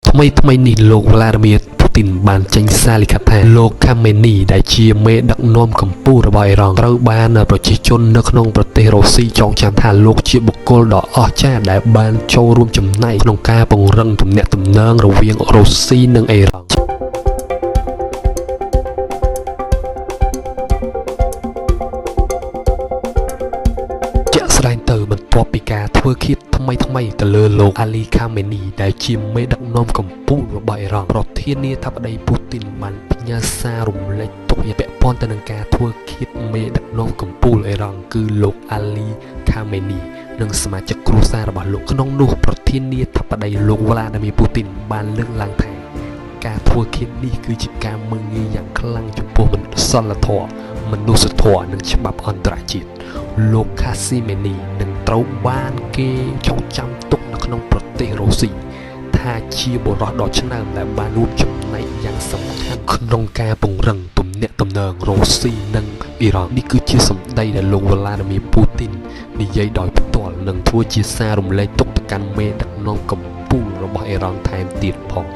ថ្មីនេះលោក Vladimir Putin បានចេញសារលិខិតថាលោក Khamenei ដែលជាមេដឹកនាំកម្ពុជារបស់អ៊ីរ៉ង់ត្រូវបានប្រជាជននៅក្នុងប្រទេសរុស្ស៊ីចងចាំថាលោកជាបុគ្គលដ៏អស្ចារ្យដែលបានចូលរួមចំណែកក្នុងការពង្រឹងទំនាក់ទំនងរវាងរុស្ស៊ីនិងអ៊ីរ៉ង់ជាក់ស្ដែងទៅបន្ទាប់ពីការធ្វើឃាតថ្មីទៅលើលោក Ali Khamenei ដែលជាមេដឹកនាំកម្ពុជារបស់អ៊ីរ៉ង់ប្រធានាធិបតី Putin បានផ្ញើសាររំលែកទុក្ខពាក់ព័ន្ធទៅនឹងការធ្វើឃាតមេដឹកនាំកម្ពុជាអ៊ីរ៉ង់គឺលោក Ali Khamenei និងសមាជិកគ្រួសាររបស់លោកក្នុងនោះប្រធានាធិបតីលោក Vladimir Putin បានលើកឡើងថាការធ្វើឃាតនេះគឺជាការមើលងាយយ៉ាងខ្លាំងចំពោះសីលធម៌មនុស្សធម៌និងច្បាប់អន្តរជាតិលោក Khamenei នឹងត្រូវបានគេចងចាំទុកនៅក្នុងប្រទេសរុស្ស៊ីថាជាបុរសដ៏ឆ្នើមដែលបានរួមចំណែកយ៉ាងសំខាន់ក្នុងការពង្រឹងទំនាក់ទំនងរុស្ស៊ីនិងអ៊ីរ៉ង់នេះគឺជាសម្ដីដែលលោក Vladimir Putin និយាយដោយផ្ទាល់និងធ្វើជាសាររំលែកទុកទៅកាន់មេដឹកនាំកម្ពុជារបស់អ៊ីរ៉ង់ថែមទៀតផង